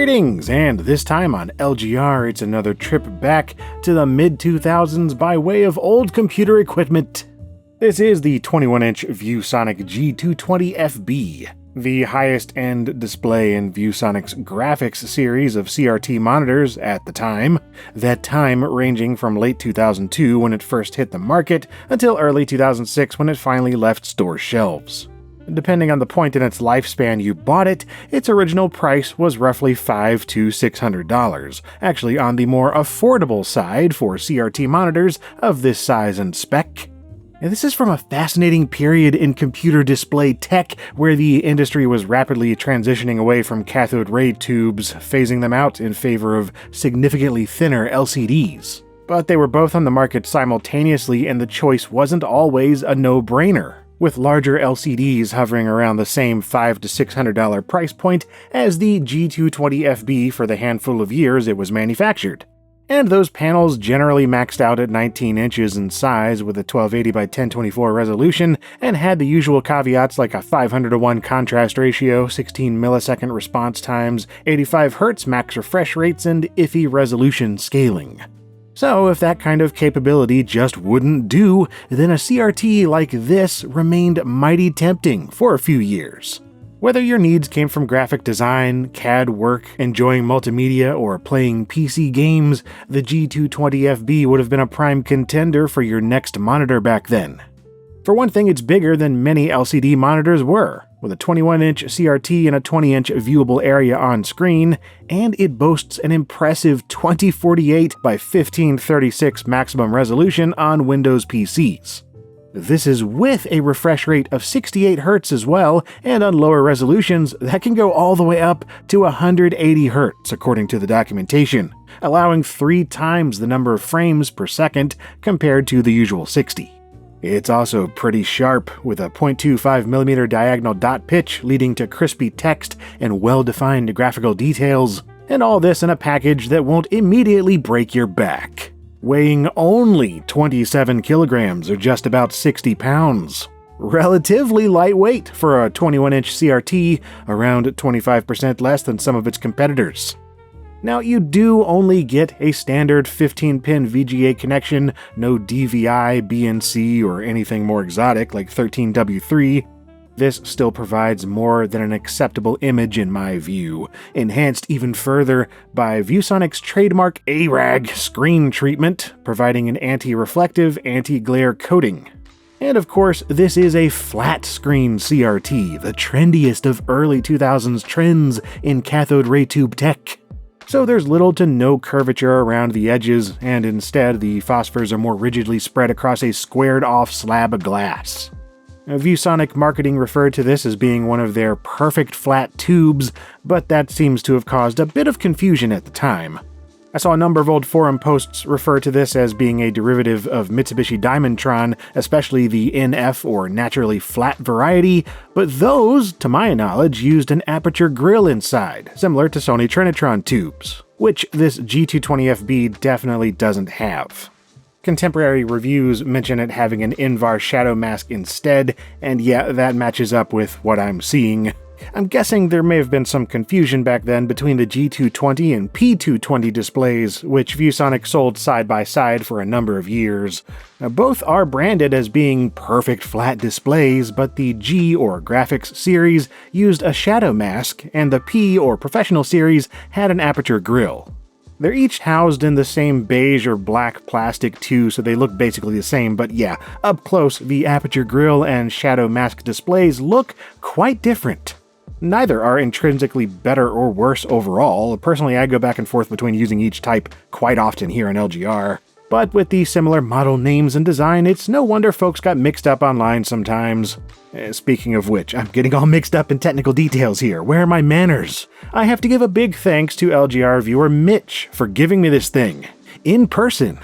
Greetings, and this time on LGR it's another trip back to the mid-2000s by way of old computer equipment. This is the 21-inch ViewSonic G220FB, the highest-end display in ViewSonic's graphics series of CRT monitors at the time, that time ranging from late 2002 when it first hit the market until early 2006 when it finally left store shelves. Depending on the point in its lifespan you bought it, its original price was roughly $500 to $600, actually on the more affordable side for CRT monitors of this size and spec. And this is from a fascinating period in computer display tech where the industry was rapidly transitioning away from cathode ray tubes, phasing them out in favor of significantly thinner LCDs. But they were both on the market simultaneously, and the choice wasn't always a no-brainer, with larger LCDs hovering around the same $500 to $600 price point as the G220FB for the handful of years it was manufactured. And those panels generally maxed out at 19 inches in size with a 1280 by 1024 resolution and had the usual caveats like a 500:1 contrast ratio, 16 millisecond response times, 85 Hz max refresh rates, and iffy resolution scaling. So if that kind of capability just wouldn't do, then a CRT like this remained mighty tempting for a few years. Whether your needs came from graphic design, CAD work, enjoying multimedia, or playing PC games, the G220FB would have been a prime contender for your next monitor back then. For one thing, it's bigger than many LCD monitors were, with a 21-inch CRT and a 20-inch viewable area on screen, and it boasts an impressive 2048 by 1536 maximum resolution on Windows PCs. This is with a refresh rate of 68 Hz as well, and on lower resolutions, that can go all the way up to 180 Hz according to the documentation, allowing 3 times the number of frames per second compared to the usual 60. It's also pretty sharp, with a 0.25mm diagonal dot pitch leading to crispy text and well-defined graphical details, and all this in a package that won't immediately break your back. Weighing only 27 kilograms or just about 60 pounds. Relatively lightweight for a 21-inch CRT, around 25% less than some of its competitors. Now, you do only get a standard 15-pin VGA connection, no DVI, BNC, or anything more exotic like 13W3. This still provides more than an acceptable image in my view, enhanced even further by ViewSonic's trademark ARAG screen treatment, providing an anti-reflective, anti-glare coating. And of course, this is a flat-screen CRT, the trendiest of early 2000s trends in cathode ray tube tech. So there's little to no curvature around the edges, and instead the phosphors are more rigidly spread across a squared-off slab of glass. ViewSonic marketing referred to this as being one of their perfect flat tubes, but that seems to have caused a bit of confusion at the time. I saw a number of old forum posts refer to this as being a derivative of Mitsubishi Diamondtron, especially the NF or naturally flat variety, but those, to my knowledge, used an aperture grille inside, similar to Sony Trinitron tubes, which this G220FB definitely doesn't have. Contemporary reviews mention it having an Invar shadow mask instead, and yeah, that matches up with what I'm seeing. I'm guessing there may have been some confusion back then between the G220 and P220 displays, which ViewSonic sold side by side for a number of years. Now, both are branded as being perfect flat displays, but the G or Graphics series used a shadow mask, and the P or Professional series had an aperture grille. They're each housed in the same beige or black plastic too, so they look basically the same, but yeah, up close, the aperture grille and shadow mask displays look quite different. Neither are intrinsically better or worse overall. Personally, I go back and forth between using each type quite often here in LGR. But with the similar model names and design, it's no wonder folks got mixed up online sometimes. Speaking of which, I'm getting all mixed up in technical details here. Where are my manners? I have to give a big thanks to LGR viewer Mitch for giving me this thing. In person.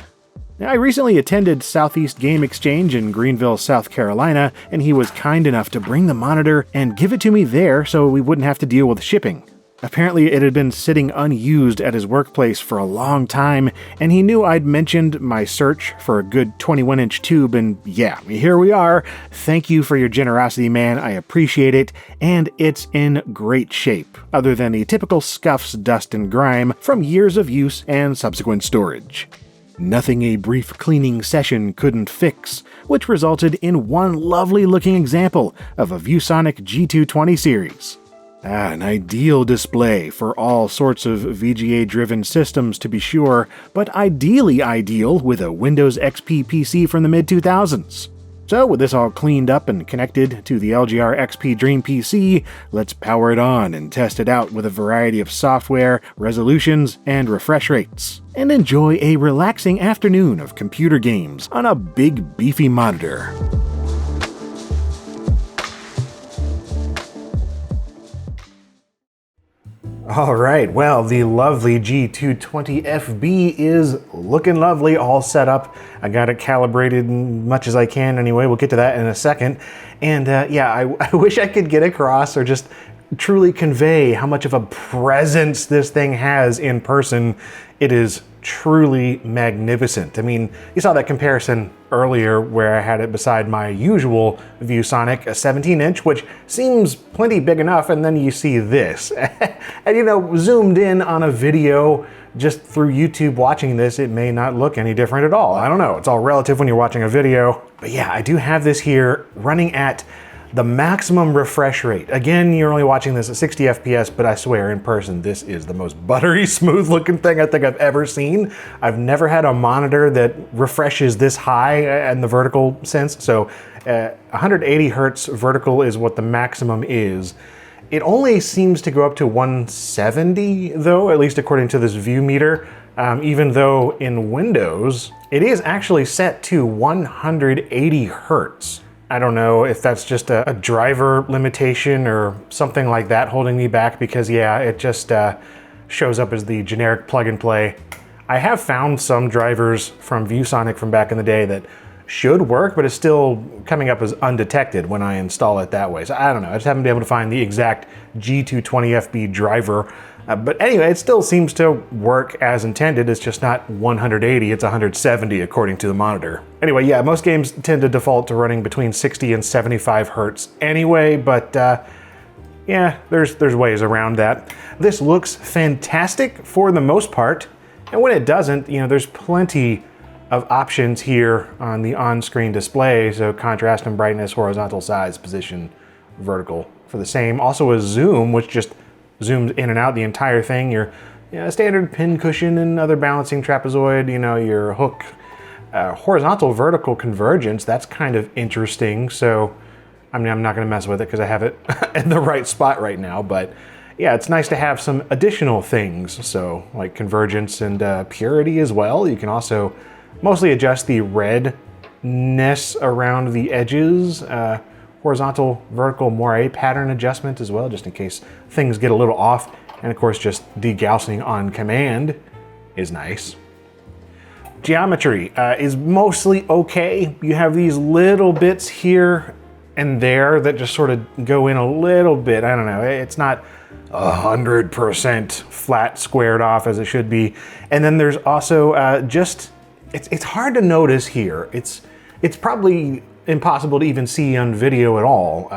I recently attended Southeast Game Exchange in Greenville, South Carolina, and he was kind enough to bring the monitor and give it to me there so we wouldn't have to deal with shipping. Apparently it had been sitting unused at his workplace for a long time, and he knew I'd mentioned my search for a good 21-inch tube, and yeah, here we are. Thank you for your generosity, man, I appreciate it, and it's in great shape, other than the typical scuffs, dust, and grime from years of use and subsequent storage. Nothing a brief cleaning session couldn't fix, which resulted in one lovely looking example of a ViewSonic G220 series. An ideal display for all sorts of VGA-driven systems to be sure, but ideally ideal with a Windows XP PC from the mid-2000s. So with this all cleaned up and connected to the LGR XP Dream PC, let's power it on and test it out with a variety of software, resolutions, and refresh rates, and enjoy a relaxing afternoon of computer games on a big beefy monitor. Alright, well, the lovely G220FB is looking lovely, all set up. I got it calibrated much as I can anyway, we'll get to that in a second. And yeah, I wish I could get across or just truly convey how much of a presence this thing has in person. It is truly magnificent. I mean, you saw that comparison earlier where I had it beside my usual ViewSonic, a 17-inch, which seems plenty big enough, and then you see this. And you know, zoomed in on a video just through YouTube watching this, it may not look any different at all. I don't know, it's all relative when you're watching a video. But yeah, I do have this here running at the maximum refresh rate. Again, you're only watching this at 60 FPS, but I swear in person, this is the most buttery smooth looking thing I think I've ever seen. I've never had a monitor that refreshes this high in the vertical sense. So 180 hertz vertical is what the maximum is. It only seems to go up to 170 though, at least according to this view meter. Even though in Windows, it is actually set to 180 hertz. I don't know if that's just a driver limitation or something like that holding me back, because yeah, it just shows up as the generic plug and play. I have found some drivers from ViewSonic from back in the day that should work, but it's still coming up as undetected when I install it that way. So I don't know, I just haven't been able to find the exact G220FB driver. But anyway, it still seems to work as intended. It's just not 180, it's 170 according to the monitor. Anyway, yeah, most games tend to default to running between 60 and 75 hertz anyway, but yeah, there's ways around that. This looks fantastic for the most part, and when it doesn't, you know, there's plenty of options here on the on-screen display, so contrast and brightness, horizontal size, position, vertical for the same. Also a zoom, which just zooms in and out the entire thing. Your standard pin cushion and other balancing trapezoid, you know, your hook, horizontal vertical convergence, that's kind of interesting. So, I mean, I'm not gonna mess with it because I have it in the right spot right now, but yeah, it's nice to have some additional things. So like convergence and purity as well. You can also mostly adjust the redness around the edges. Horizontal, vertical, moire pattern adjustment as well, just in case things get a little off. And of course, just degaussing on command is nice. Geometry is mostly okay. You have these little bits here and there that just sort of go in a little bit. I don't know, it's not 100% flat squared off as it should be. And then there's also it's hard to notice here. It's probably impossible to even see on video at all,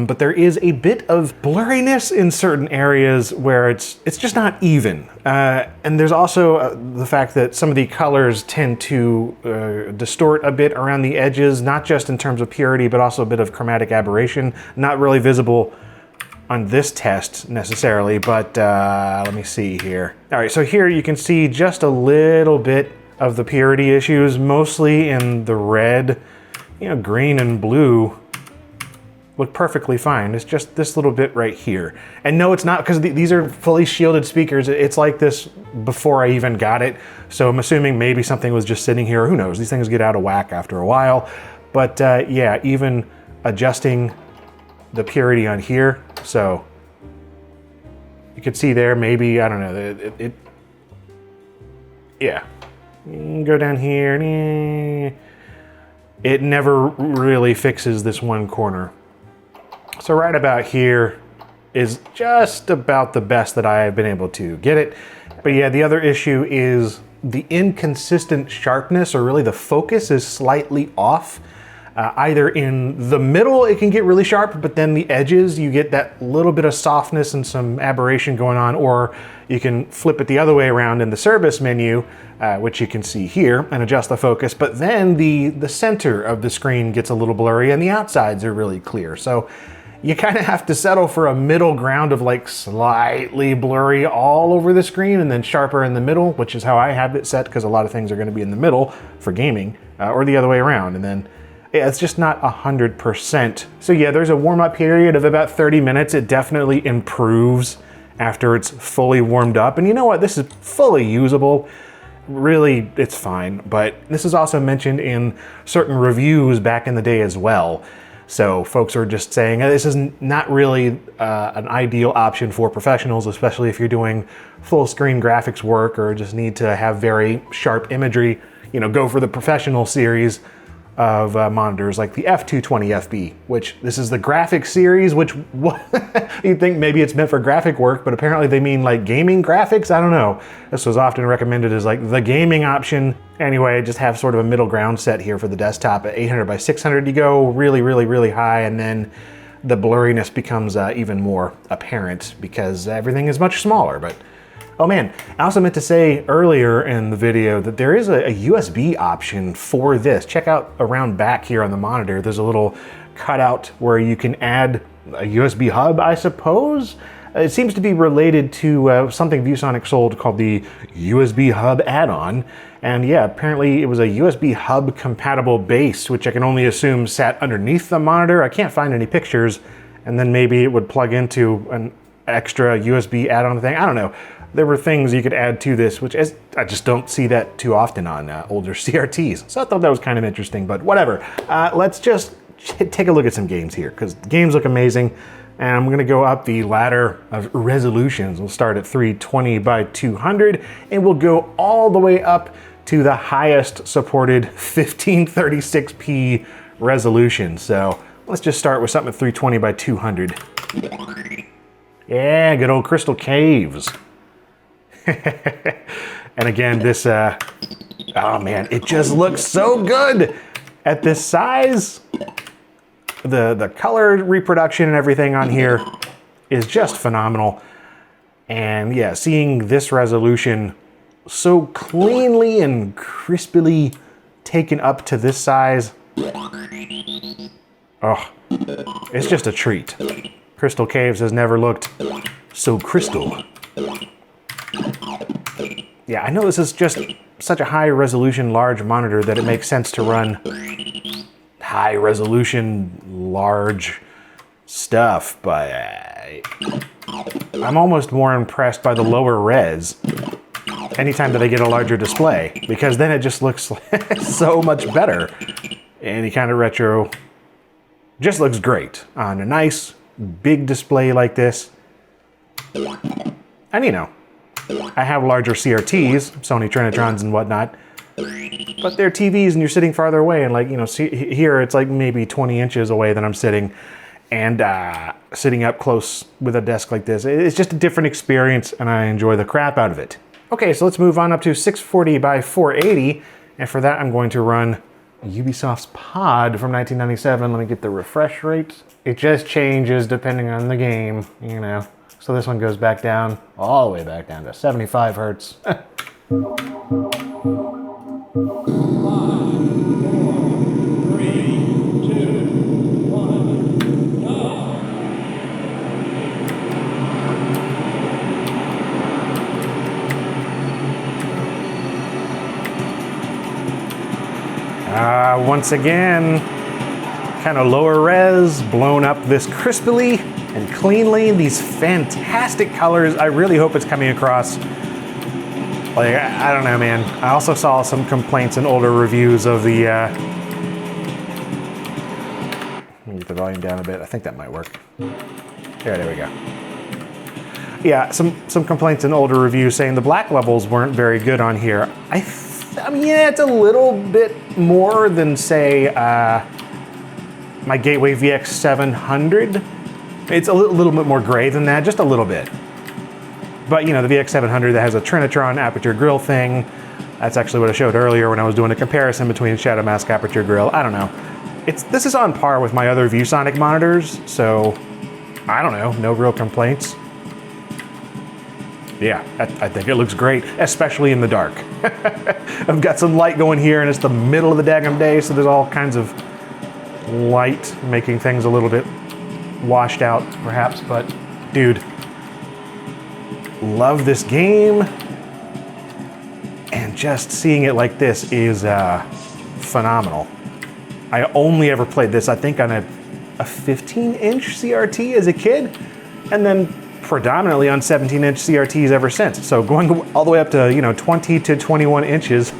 but there is a bit of blurriness in certain areas where it's just not even. And there's also the fact that some of the colors tend to distort a bit around the edges, not just in terms of purity, but also a bit of chromatic aberration. Not really visible on this test necessarily, but let me see here. All right, so here you can see just a little bit of the purity issues, mostly in the red. You know, green and blue look perfectly fine. It's just this little bit right here. And no, it's not, because these are fully shielded speakers. It's like this before I even got it. So I'm assuming maybe something was just sitting here. Who knows? These things get out of whack after a while. But yeah, even adjusting the purity on here. So you could see there, maybe, I don't know, yeah. Go down here. It never really fixes this one corner. So right about here, is just about the best that I have been able to get it. But yeah, the other issue is the inconsistent sharpness, or really the focus is slightly off. Either in the middle it can get really sharp, but then the edges you get that little bit of softness and some aberration going on, or you can flip it the other way around in the service menu, which you can see here, and adjust the focus, but then the center of the screen gets a little blurry and the outsides are really clear. So you kind of have to settle for a middle ground of like slightly blurry all over the screen and then sharper in the middle, which is how I have it set, because a lot of things are going to be in the middle for gaming, or the other way around. And then yeah, it's just not 100%. So yeah, there's a warm-up period of about 30 minutes. It definitely improves after it's fully warmed up. And you know what? This is fully usable. Really, it's fine. But this is also mentioned in certain reviews back in the day as well. So folks are just saying this is not really an ideal option for professionals, especially if you're doing full screen graphics work or just need to have very sharp imagery. You know, go for the professional series of monitors like the F220FB, which this is the graphic series, which you'd think maybe it's meant for graphic work, but apparently they mean like gaming graphics. I don't know. This was often recommended as like the gaming option. Anyway, just have sort of a middle ground set here for the desktop. At 800 by 600, you go really, really, really high, and then the blurriness becomes even more apparent because everything is much smaller. But oh man, I also meant to say earlier in the video that there is a USB option for this. Check out around back here on the monitor. There's a little cutout where you can add a USB hub, I suppose. It seems to be related to something ViewSonic sold called the USB hub add-on. And yeah, apparently it was a USB hub compatible base, which I can only assume sat underneath the monitor. I can't find any pictures. And then maybe it would plug into an extra USB add-on thing. I don't know. There were things you could add to this, which I just don't see that too often on older CRTs. So I thought that was kind of interesting, but whatever. Let's just take a look at some games here, because the games look amazing. And I'm gonna go up the ladder of resolutions. We'll start at 320 by 200, and we'll go all the way up to the highest supported 1536p resolution. So let's just start with something at 320 by 200. Yeah, good old Crystal Caves. And again, this, oh man, it just looks so good at this size. The color reproduction and everything on here is just phenomenal. And yeah, seeing this resolution so cleanly and crisply taken up to this size, oh, it's just a treat. Crystal Caves has never looked so crystal. Yeah, I know this is just such a high resolution, large monitor that it makes sense to run high resolution, large stuff, but I'm almost more impressed by the lower res anytime that I get a larger display, because then it just looks so much better. Any kind of retro just looks great on a nice big display like this. And you know, I have larger CRTs, Sony Trinitrons and whatnot, but they're TVs and you're sitting farther away, and like, you know, see, here it's like maybe 20 inches away that I'm sitting, and sitting up close with a desk like this, it's just a different experience and I enjoy the crap out of it. Okay, so let's move on up to 640 by 480, and for that I'm going to run Ubisoft's Pod from 1997. Let me get the refresh rate. It just changes depending on the game, you know. So this one goes back down, all the way back down to 75 hertz. 5, 4, 3, 2, 1, go. Once again, kind of lower res, blown up this crispily and cleanly, these fantastic colors. I really hope it's coming across. Like, I don't know, man. I also saw some complaints in older reviews of the, let me get the volume down a bit. I think that might work. There we go. Yeah, some complaints in older reviews saying the black levels weren't very good on here. I mean, yeah, it's a little bit more than, say, my Gateway VX700. It's a little bit more gray than that, just a little bit. But you know, the VX700 that has a Trinitron aperture grille thing, that's actually what I showed earlier when I was doing a comparison between Shadow Mask aperture grille. I don't know. This is on par with my other ViewSonic monitors, so I don't know, no real complaints. Yeah, I think it looks great, especially in the dark. I've got some light going here, and it's the middle of the daggum day, so there's all kinds of light making things a little bit washed out, perhaps, but dude, love this game. And just seeing it like this is phenomenal. I only ever played this, I think, on a 15-inch CRT as a kid, and then predominantly on 17-inch CRTs ever since. So going all the way up to, you know, 20 to 21 inches,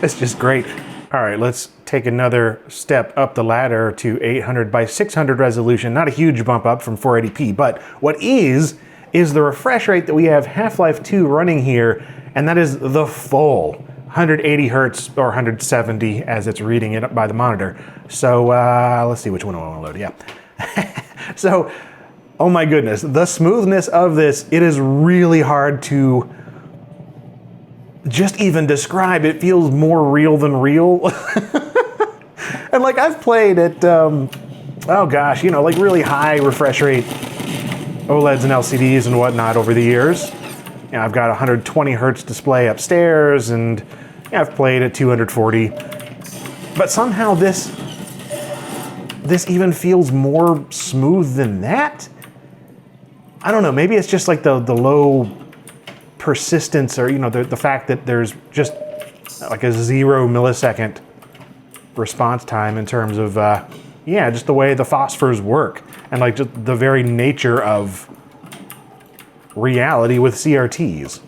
it's just great. All right, let's take another step up the ladder to 800 by 600 resolution. Not a huge bump up from 480p, but what is the refresh rate that we have Half-Life 2 running here, and that is the full 180 hertz or 170 as it's reading it by the monitor. So let's see which one I want to load. Yeah. So, oh my goodness, the smoothness of this, it is really hard to just even describe. It feels more real than real. And like I've played at, oh gosh, you know, like really high refresh rate OLEDs and LCDs and whatnot over the years. You know, I've got a 120 hertz display upstairs, and you know, I've played at 240. But somehow this even feels more smooth than that. I don't know, maybe it's just like the low persistence, or you know, the fact that there's just like a 0 millisecond response time in terms of yeah, just the way the phosphors work, and like just the very nature of reality with CRTs.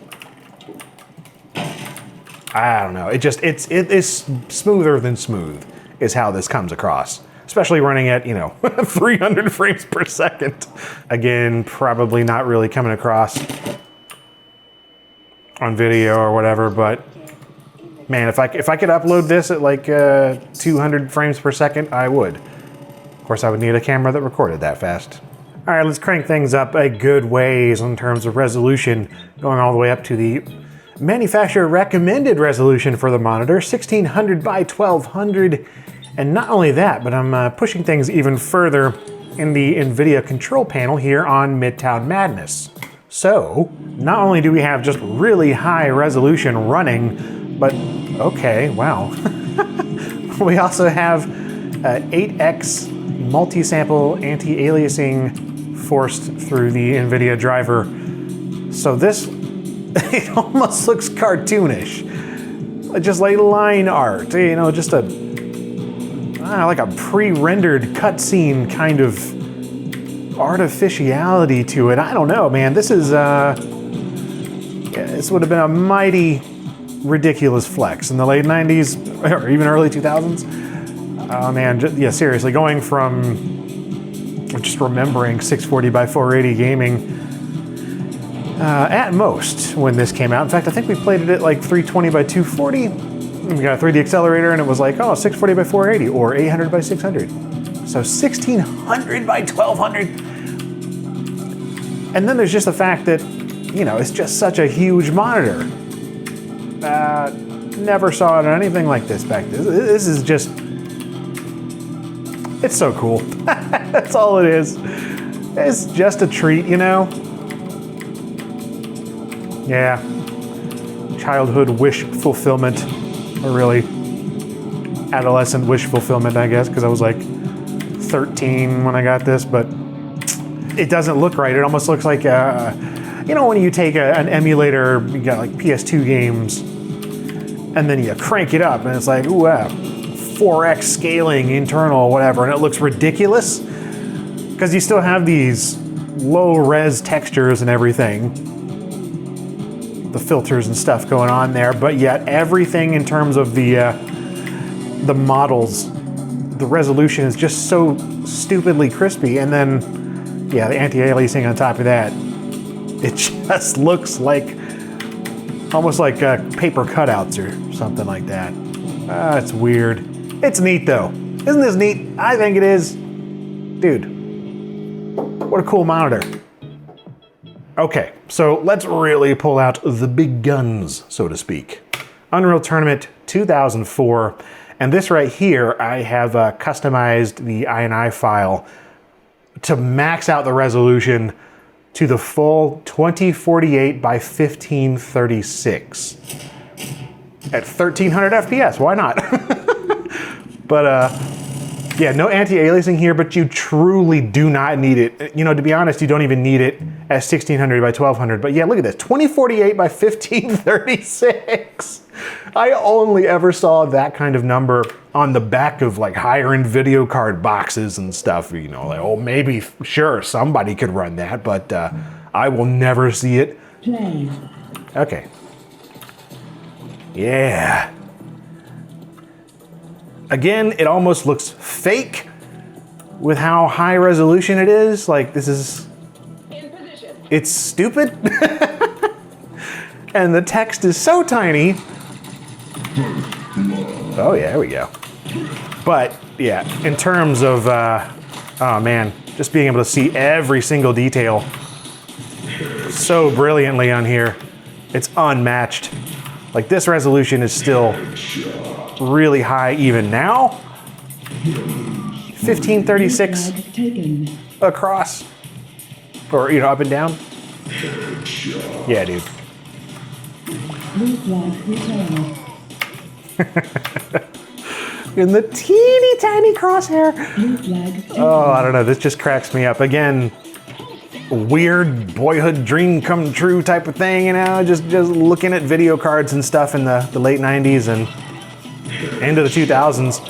I don't know. It is smoother than smooth is how this comes across, especially running at, you know, 300 frames per second. Again, probably not really coming across on video or whatever, but man, if I could upload this at like 200 frames per second, I would. Of course, I would need a camera that recorded that fast. All right, let's crank things up a good ways in terms of resolution, going all the way up to the manufacturer recommended resolution for the monitor, 1600 by 1200. And not only that, but I'm pushing things even further in the NVIDIA control panel here on Midtown Madness. So, not only do we have just really high resolution running, but okay, wow. We also have 8x multi-sample anti-aliasing forced through the NVIDIA driver. So this, it almost looks cartoonish. Just like line art, you know, just like a pre-rendered cutscene kind of artificiality to it. I don't know, man. This is, this would have been a mighty ridiculous flex in the late 90s or even early 2000s. Oh man, yeah, seriously, going from just remembering 640 by 480 gaming at most when this came out. In fact, I think we played it at like 320 by 240. We got a 3D accelerator and it was like, oh, 640 by 480 or 800 by 600. So 1600 by 1200. And then there's just the fact that, you know, it's just such a huge monitor. Never saw it on anything like this back then. This is just, it's so cool. That's all it is. It's just a treat, you know? Yeah. Childhood wish fulfillment, or really adolescent wish fulfillment, I guess, because I was like 13 when I got this, but it doesn't look right. It almost looks like, you know, when you take an emulator, you got like PS2 games, and then you crank it up, and it's like, ooh, 4x scaling, internal, whatever, and it looks ridiculous, because you still have these low-res textures and everything, the filters and stuff going on there, but yet everything in terms of the models, the resolution is just so stupidly crispy, and then, yeah, the anti-aliasing on top of that, it just looks like, almost like paper cutouts or something like that. It's weird. It's neat though. Isn't this neat? I think it is. Dude, What a cool monitor. Okay, so let's really pull out the big guns, so to speak. Unreal Tournament 2004, and this right here, I have customized the INI file to max out the resolution to the full 2048 by 1536 at 1300 FPS. Why not? But yeah, no anti-aliasing here, but you truly do not need it. You know, to be honest, you don't even need it at 1600 by 1200. But yeah, look at this, 2048 by 1536. I only ever saw that kind of number on the back of like higher end video card boxes and stuff. You know, like, oh, maybe, sure, somebody could run that, but I will never see it. Play. Okay. Yeah. Again, it almost looks fake with how high resolution it is. Like, this is, it's stupid. And the text is so tiny. Oh yeah, there we go. But yeah, in terms of, oh man, just being able to see every single detail so brilliantly on here, it's unmatched. Like, this resolution is still really high even now. 1536 across, or you know, up and down. Yeah, dude. In the teeny tiny crosshair. Oh, I don't know. This just cracks me up. Again, weird boyhood dream come true type of thing. You know, just looking at video cards and stuff in the late 90s and into the 2000s,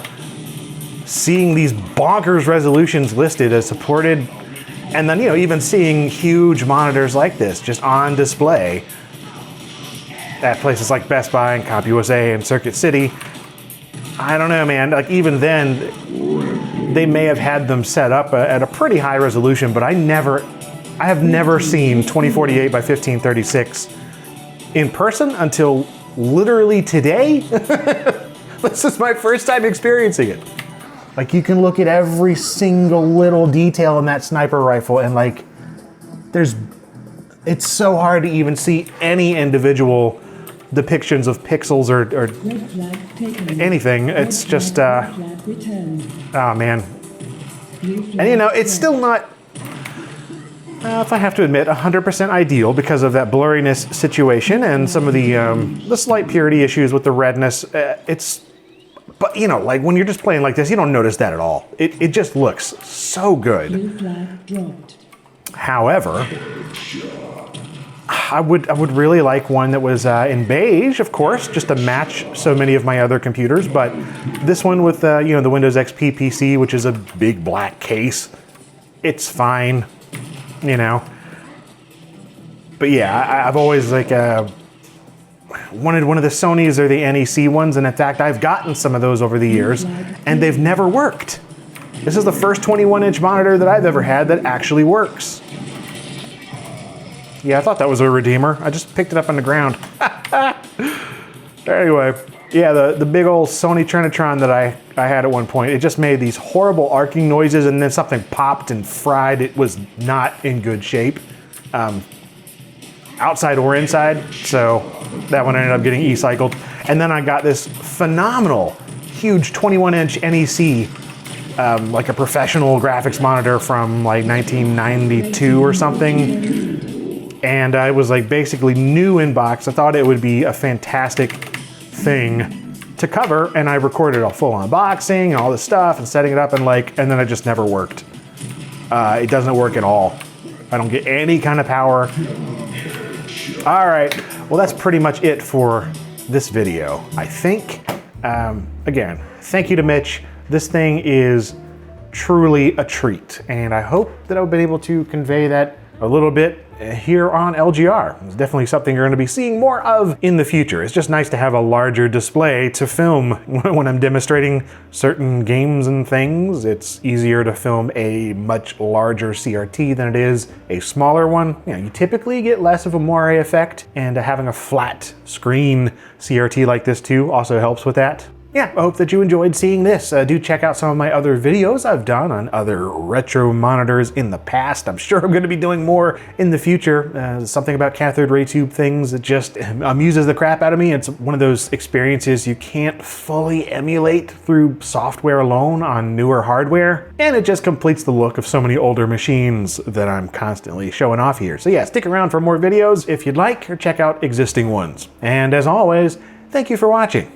seeing these bonkers resolutions listed as supported, and then, you know, even seeing huge monitors like this just on display at places like Best Buy and CompUSA and Circuit City. I don't know, man. Like, even then, they may have had them set up at a pretty high resolution, but I have never seen 2048 by 1536 in person until literally today. This is my first time experiencing it. Like, you can look at every single little detail in that sniper rifle, and like, it's so hard to even see any individual depictions of pixels or anything. It's just, oh man. And you know, it's still not, if I have to admit, 100% ideal because of that blurriness situation and some of the slight purity issues with the redness. But you know, like, when you're just playing like this, you don't notice that at all. It just looks so good. However, I would really like one that was in beige, of course, just to match so many of my other computers. But this one with you know, the Windows XP PC, which is a big black case, it's fine, you know. But yeah, I've always like wanted one of the Sonys or the NEC ones, and in fact, I've gotten some of those over the years, and they've never worked. This is the first 21-inch monitor that I've ever had that actually works. Yeah, I thought that was a redeemer. I just picked it up on the ground. Anyway, yeah, the big old Sony Trinitron that I had at one point, it just made these horrible arcing noises, and then something popped and fried. It was not in good shape, outside or inside, so that one ended up getting e-cycled. And then I got this phenomenal, huge 21-inch NEC, like a professional graphics monitor from like 1992 or something. And I was like basically new in box. I thought it would be a fantastic thing to cover, and I recorded a full unboxing and all this stuff and setting it up, and then it just never worked. It doesn't work at all. I don't get any kind of power. All right, well, that's pretty much it for this video, I think. Again, thank you to Mitch. This thing is truly a treat, and I hope that I've been able to convey that a little bit here on LGR. It's definitely something you're going to be seeing more of in the future. It's just nice to have a larger display to film when I'm demonstrating certain games and things. It's easier to film a much larger CRT than it is a smaller one. You know, you typically get less of a moire effect, and having a flat screen CRT like this too also helps with that. yeah, I hope that you enjoyed seeing this. Do check out some of my other videos I've done on other retro monitors in the past. I'm sure I'm going to be doing more in the future. Something about cathode ray tube things that just amuses the crap out of me. It's one of those experiences you can't fully emulate through software alone on newer hardware, and it just completes the look of so many older machines that I'm constantly showing off here. So yeah, stick around for more videos if you'd like, or check out existing ones. And as always, thank you for watching.